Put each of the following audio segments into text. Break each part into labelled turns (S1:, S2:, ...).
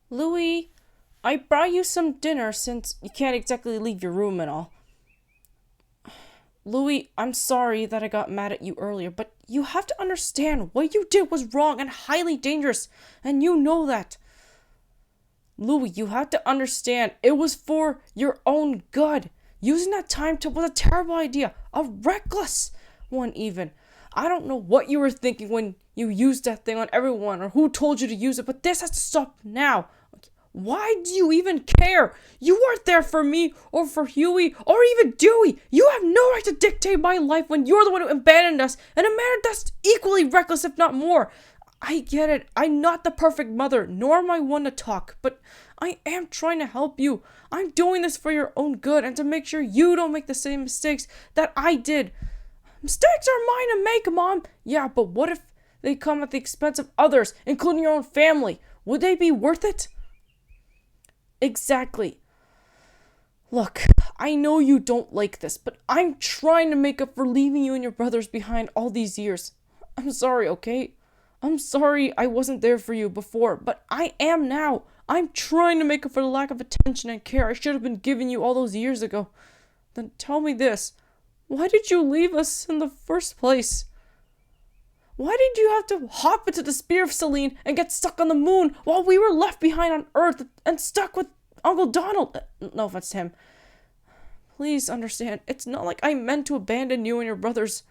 S1: Louie, I brought you some dinner since you can't exactly leave your room and all. Louie, I'm sorry that I got mad at you earlier, but you have to understand what you did was wrong and highly dangerous, and you know that. Louie, you have to understand it was for your own good. Using that time to was a terrible idea, a reckless one even. I don't know what you were thinking when you used that thing on everyone or who told you to use it, but this has to stop now. Why do you even care? You weren't there for me or for Huey or even Dewey. You have no right to dictate my life when you're the one who abandoned us in a manner that's equally reckless, if not more. I get it. I'm not the perfect mother, nor am I one to talk, but I am trying to help you. I'm doing this for your own good and to make sure you don't make the same mistakes that I did. Mistakes are mine to make, Mom. Yeah, but what if they come at the expense of others, including your own family? Would they be worth it? Exactly. Look, I know you don't like this, but I'm trying to make up for leaving you and your brothers behind all these years. I'm sorry, okay? I'm sorry I wasn't there for you before, but I am now. I'm trying to make up for the lack of attention and care I should have been giving you all those years ago. Then tell me this. Why did you leave us in the first place? Why did you have to hop into the spear of Celine and get stuck on the moon while we were left behind on Earth and stuck with Uncle Donald? No offense to him. Please understand, it's not like I meant to abandon you and your brothers.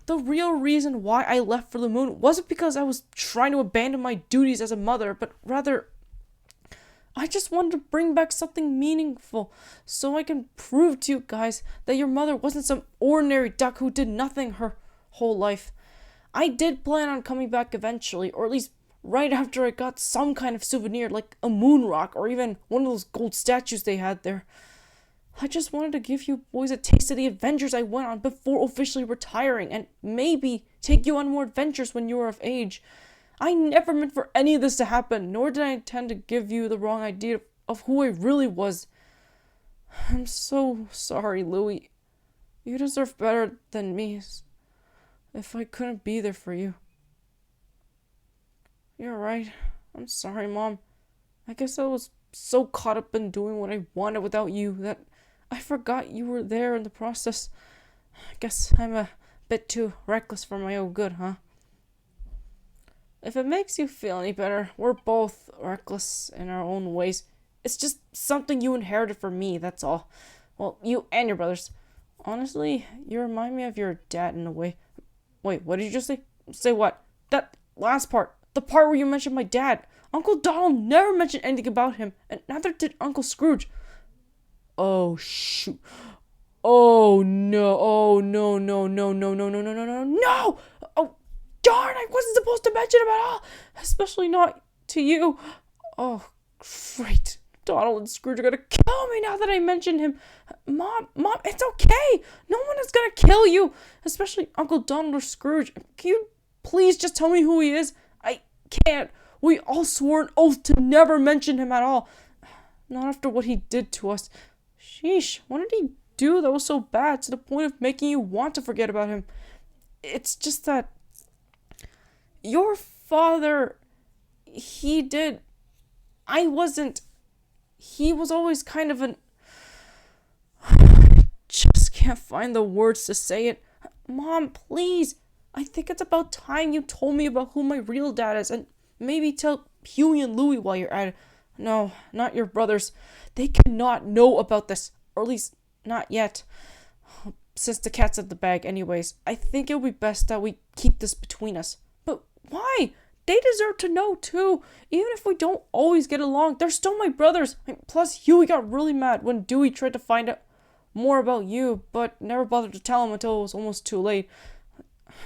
S1: The real reason why I left for the moon wasn't because I was trying to abandon my duties as a mother, but rather, I just wanted to bring back something meaningful so I can prove to you guys that your mother wasn't some ordinary duck who did nothing her whole life. I did plan on coming back eventually, or at least right after I got some kind of souvenir like a moon rock or even one of those gold statues they had there. I just wanted to give you boys a taste of the adventures I went on before officially retiring and maybe take you on more adventures when you were of age. I never meant for any of this to happen, nor did I intend to give you the wrong idea of who I really was. I'm so sorry, Louie. You deserve better than me if I couldn't be there for you. You're right. I'm sorry, Mom. I guess I was so caught up in doing what I wanted without you that I forgot you were there in the process. I guess I'm a bit too reckless for my own good, huh? If it makes you feel any better, we're both reckless in our own ways. It's just something you inherited from me, that's all. Well, you and your brothers. Honestly, you remind me of your dad in a way. Wait, what did you just say? Say what? That last part. The part where you mentioned my dad. Uncle Donald never mentioned anything about him, and neither did Uncle Scrooge. Oh, shoot. Oh, no. Oh, no, no, no, no, no, no, no, no, no, no! Oh, darn, I wasn't supposed to mention him at all. Especially not to you. Oh, great. Donald and Scrooge are gonna kill me now that I mentioned him. Mom, it's okay. No one is gonna kill you. Especially Uncle Donald or Scrooge. Can you please just tell me who he is? I can't. We all swore an oath to never mention him at all. Not after what he did to us. Sheesh, what did he do that was so bad to the point of making you want to forget about him? It's just that your father, he did. I wasn't. He was always kind of an. Just can't find the words to say it. Mom, please. I think it's about time you told me about who my real dad is, and maybe tell Huey and Louie while you're at it. No, not your brothers. They cannot know about this, or at least not yet. Since the cat's out the bag anyways, I think it would be best that we keep this between us. But why? They deserve to know too. Even if we don't always get along, they're still my brothers. Plus, Huey got really mad when Dewey tried to find out more about you, but never bothered to tell him until it was almost too late.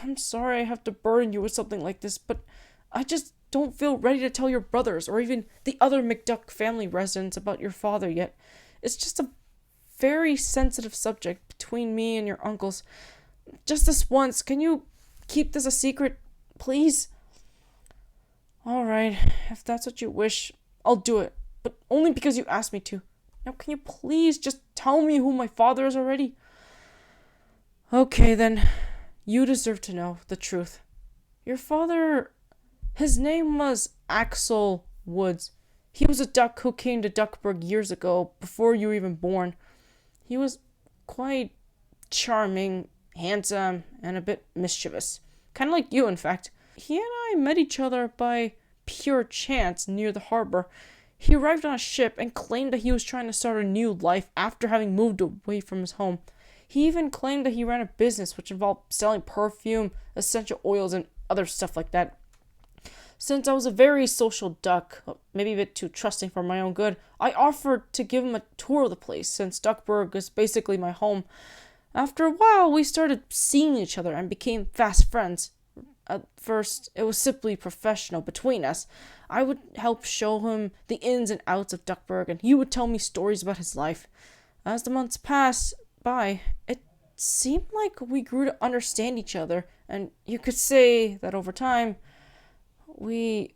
S1: I'm sorry I have to burden you with something like this, but I just don't feel ready to tell your brothers or even the other McDuck family residents about your father yet. It's just a very sensitive subject between me and your uncles. Just this once, can you keep this a secret, please? Alright, if that's what you wish, I'll do it, but only because you asked me to. Now can you please just tell me who my father is already? Okay then, you deserve to know the truth. Your father, his name was Axel Woods. He was a duck who came to Duckburg years ago, before you were even born. He was quite charming, handsome, and a bit mischievous. Kind of like you, in fact. He and I met each other by pure chance near the harbor. He arrived on a ship and claimed that he was trying to start a new life after having moved away from his home. He even claimed that he ran a business which involved selling perfume, essential oils, and other stuff like that. Since I was a very social duck, maybe a bit too trusting for my own good, I offered to give him a tour of the place, since Duckburg is basically my home. After a while, we started seeing each other and became fast friends. At first, it was simply professional between us. I would help show him the ins and outs of Duckburg, and he would tell me stories about his life. As the months passed by, it seemed like we grew to understand each other, and you could say that over time, we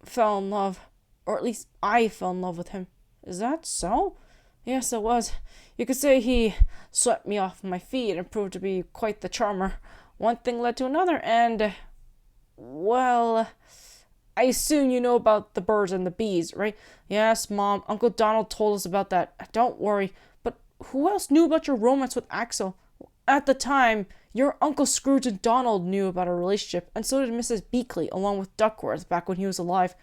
S1: fell in love. Or at least I fell in love with him. Is that so? Yes, it was. You could say he swept me off my feet and proved to be quite the charmer. One thing led to another, and well, I assume you know about the birds and the bees, right? Yes, Mom, Uncle Donald told us about that. Don't worry. But who else knew about your romance with Axel? At the time, your Uncle Scrooge and Donald knew about our relationship, and so did Mrs. Beakley, along with Duckworth, back when he was alive.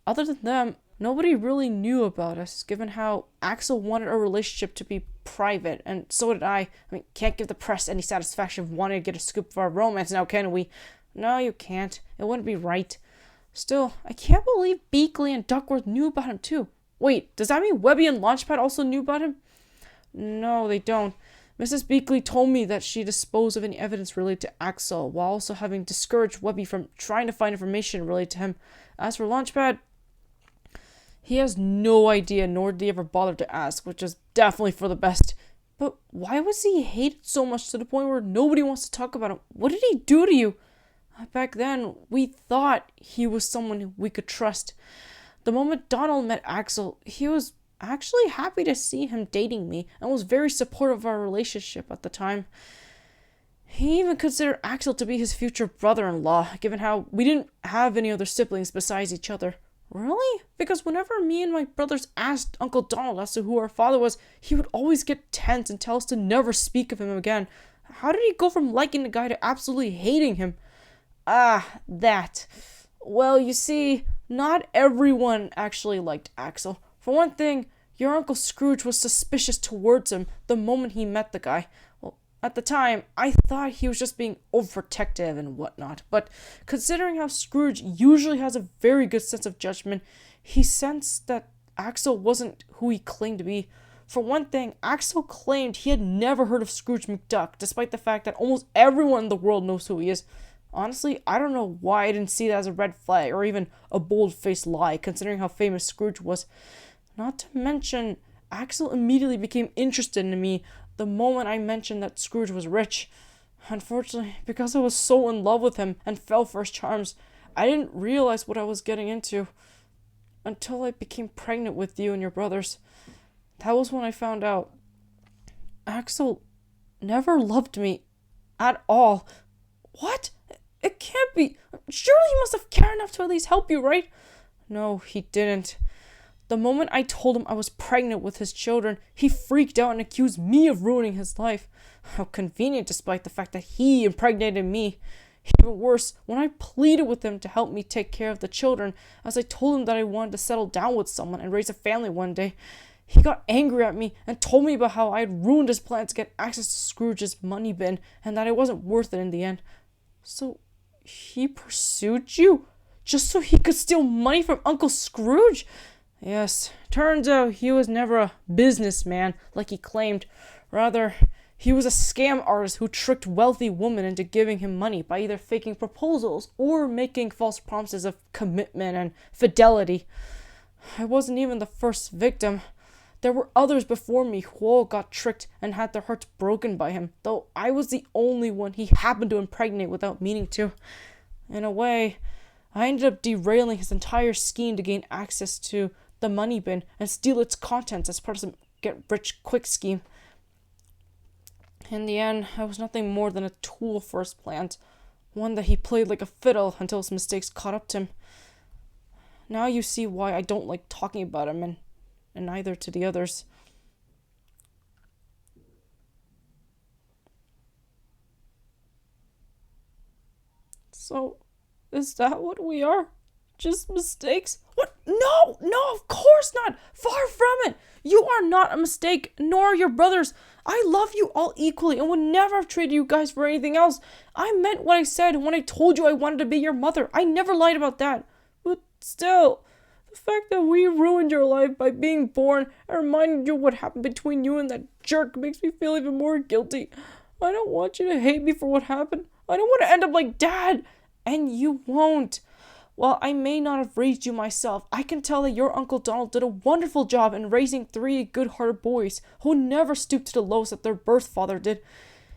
S1: Other than them, nobody really knew about us, given how Axel wanted our relationship to be private, and so did I. Can't give the press any satisfaction of wanting to get a scoop of our romance now, can we? No, you can't. It wouldn't be right. Still, I can't believe Beakley and Duckworth knew about him too. Wait, does that mean Webby and Launchpad also knew about him? No, they don't. Mrs. Beakley told me that she disposed of any evidence related to Axel, while also having discouraged Webby from trying to find information related to him. As for Launchpad, he has no idea, nor did he ever bother to ask, which is definitely for the best. But why was he hated so much to the point where nobody wants to talk about him? What did he do to you? Back then, we thought he was someone we could trust. The moment Donald met Axel, he was actually happy to see him dating me and was very supportive of our relationship at the time. He even considered Axel to be his future brother-in-law, given how we didn't have any other siblings besides each other. Really? Because whenever me and my brothers asked Uncle Donald as to who our father was, he would always get tense and tell us to never speak of him again. How did he go from liking the guy to absolutely hating him? That. Well, you see, not everyone actually liked Axel. For one thing, your Uncle Scrooge was suspicious towards him the moment he met the guy. Well, at the time, I thought he was just being overprotective and whatnot, but considering how Scrooge usually has a very good sense of judgment, he sensed that Axel wasn't who he claimed to be. For one thing, Axel claimed he had never heard of Scrooge McDuck, despite the fact that almost everyone in the world knows who he is. Honestly, I don't know why I didn't see that as a red flag, or even a bold-faced lie, considering how famous Scrooge was. Not to mention, Axel immediately became interested in me the moment I mentioned that Scrooge was rich. Unfortunately, because I was so in love with him and fell for his charms, I didn't realize what I was getting into until I became pregnant with you and your brothers. That was when I found out. Axel never loved me at all. What? It can't be. Surely he must have cared enough to at least help you, right? No, he didn't. The moment I told him I was pregnant with his children, he freaked out and accused me of ruining his life. How convenient, despite the fact that he impregnated me. Even worse, when I pleaded with him to help me take care of the children, as I told him that I wanted to settle down with someone and raise a family one day, he got angry at me and told me about how I had ruined his plan to get access to Scrooge's money bin and that I wasn't worth it in the end. So, he pursued you? Just so he could steal money from Uncle Scrooge? Yes, turns out he was never a businessman like he claimed. Rather, he was a scam artist who tricked wealthy women into giving him money by either faking proposals or making false promises of commitment and fidelity. I wasn't even the first victim. There were others before me who all got tricked and had their hearts broken by him, though I was the only one he happened to impregnate without meaning to. In a way, I ended up derailing his entire scheme to gain access to the money bin and steal its contents as part of some get-rich-quick scheme. In the end, I was nothing more than a tool for his plans, one that he played like a fiddle until his mistakes caught up to him. Now you see why I don't like talking about him, and neither to the others. So, is that what we are? Just mistakes? What? No, no, of course not. Far from it. You are not a mistake, nor are your brothers. I love you all equally and would never have traded you guys for anything else. I meant what I said when I told you I wanted to be your mother. I never lied about that. But still, the fact that we ruined your life by being born and reminded you what happened between you and that jerk makes me feel even more guilty. I don't want you to hate me for what happened. I don't want to end up like Dad. And you won't. While I may not have raised you myself, I can tell that your Uncle Donald did a wonderful job in raising 3 good-hearted boys who never stooped to the lows that their birth father did.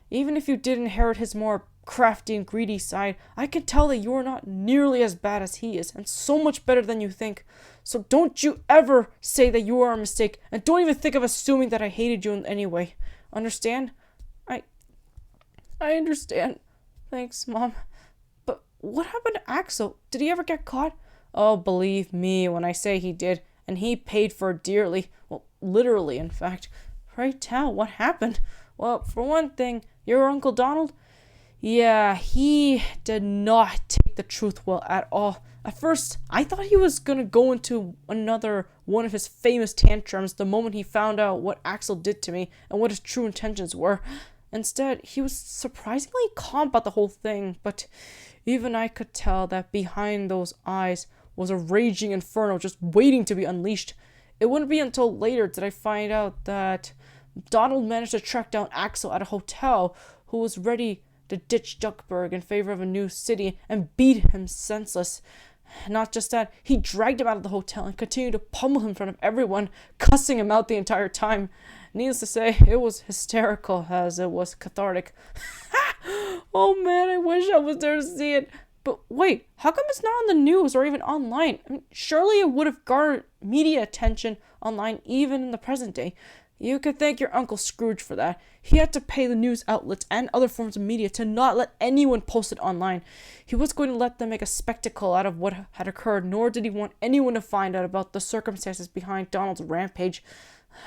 S1: Even if you did inherit his more crafty and greedy side, I can tell that you are not nearly as bad as he is, and so much better than you think. So don't you ever say that you are a mistake, and don't even think of assuming that I hated you in any way. Understand? I understand. Thanks, Mom. But what happened to Axel? Did he ever get caught? Oh, believe me when I say he did, and he paid for it dearly. Well, literally, in fact. Pray tell, what happened? Well, for one thing, your Uncle Donald? Yeah, he did not take the truth well at all. At first, I thought he was gonna go into another one of his famous tantrums the moment he found out what Axel did to me and what his true intentions were. Instead, he was surprisingly calm about the whole thing, but even I could tell that behind those eyes was a raging inferno just waiting to be unleashed. It wouldn't be until later did I find out that Donald managed to track down Axel at a hotel who was ready to ditch Duckburg in favor of a new city and beat him senseless. Not just that, he dragged him out of the hotel and continued to pummel him in front of everyone, cussing him out the entire time. Needless to say, it was hysterical as it was cathartic. Oh man, I wish I was there to see it. But wait, how come it's not on the news or even online? I mean, surely it would have garnered media attention online even in the present day. You could thank your Uncle Scrooge for that. He had to pay the news outlets and other forms of media to not let anyone post it online. He was going to let them make a spectacle out of what had occurred, nor did he want anyone to find out about the circumstances behind Donald's rampage.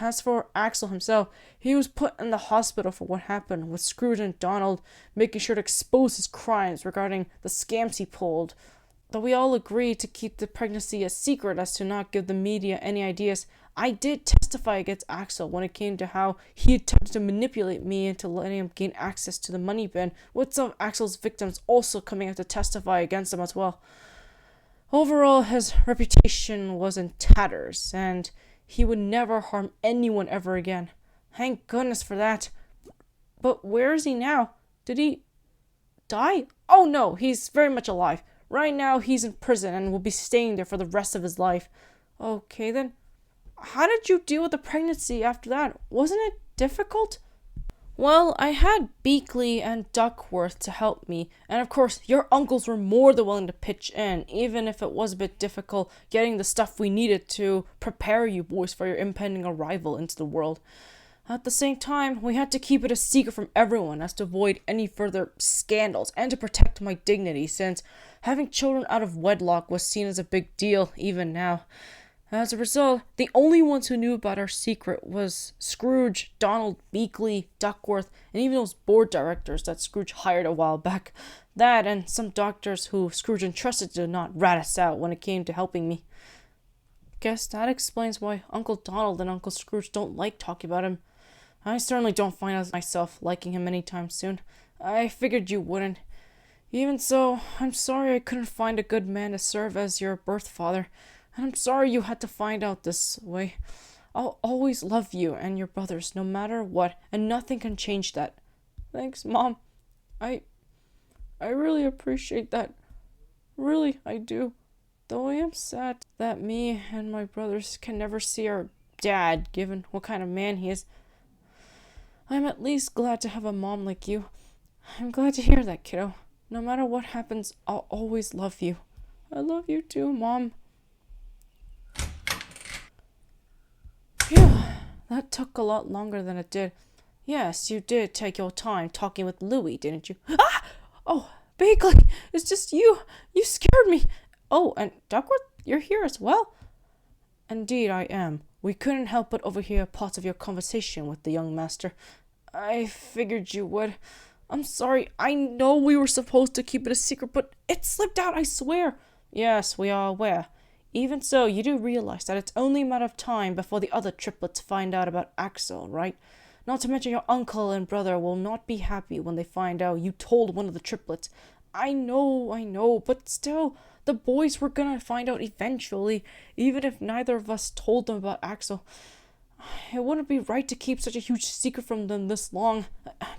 S1: As for Axel himself, he was put in the hospital for what happened, with Scrooge and Donald making sure to expose his crimes regarding the scams he pulled. Though we all agreed to keep the pregnancy a secret as to not give the media any ideas, I did testify against Axel when it came to how he attempted to manipulate me into letting him gain access to the money bin, with some of Axel's victims also coming out to testify against him as well. Overall, his reputation was in tatters, and he would never harm anyone ever again. Thank goodness for that. But where is he now? Did he die? Oh no, he's very much alive. Right now, he's in prison and will be staying there for the rest of his life. Okay, then. How did you deal with the pregnancy after that? Wasn't it difficult? Well, I had Beakley and Duckworth to help me, and of course, your uncles were more than willing to pitch in, even if it was a bit difficult getting the stuff we needed to prepare you boys for your impending arrival into the world. At the same time, we had to keep it a secret from everyone as to avoid any further scandals and to protect my dignity, since having children out of wedlock was seen as a big deal even now. As a result, the only ones who knew about our secret was Scrooge, Donald, Beakley, Duckworth, and even those board directors that Scrooge hired a while back. That and some doctors who Scrooge entrusted to not rat us out when it came to helping me. Guess that explains why Uncle Donald and Uncle Scrooge don't like talking about him. I certainly don't find myself liking him anytime soon. I figured you wouldn't. Even so, I'm sorry I couldn't find a good man to serve as your birth father. And I'm sorry you had to find out this way. I'll always love you and your brothers, no matter what, and nothing can change that. Thanks, Mom. I really appreciate that. Really, I do. Though I am sad that me and my brothers can never see our dad, given what kind of man he is. I'm at least glad to have a mom like you. I'm glad to hear that, kiddo. No matter what happens, I'll always love you. I love you too, Mom. Phew, that took a lot longer than it did. Yes, you did take your time talking with Louie, didn't you? Ah! Oh, Beakley, it's just you. You scared me. Oh, and Duckworth? You're here as well? Indeed, I am. We couldn't help but overhear parts of your conversation with the young master. I figured you would. I'm sorry. I know we were supposed to keep it a secret, but it slipped out, I swear. Yes, we are aware. Even so, you do realize that it's only a matter of time before the other triplets find out about Axel, right? Not to mention your uncle and brother will not be happy when they find out you told one of the triplets. I know, but still, the boys were gonna find out eventually, even if neither of us told them about Axel. It wouldn't be right to keep such a huge secret from them this long.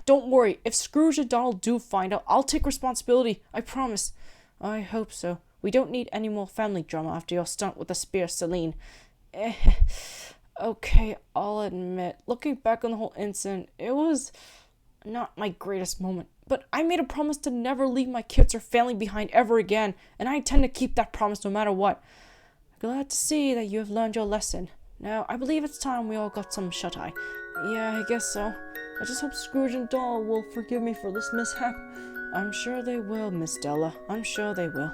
S1: Don't worry, if Scrooge and Donald do find out, I'll take responsibility, I promise. I hope so. We don't need any more family drama after your stunt with the spear, Celine. Okay, I'll admit, looking back on the whole incident, it was not my greatest moment. But I made a promise to never leave my kids or family behind ever again, and I intend to keep that promise no matter what. Glad to see that you have learned your lesson. Now, I believe it's time we all got some shut-eye. Yeah, I guess so. I just hope Scrooge and Doll will forgive me for this mishap. I'm sure they will, Miss Della. I'm sure they will.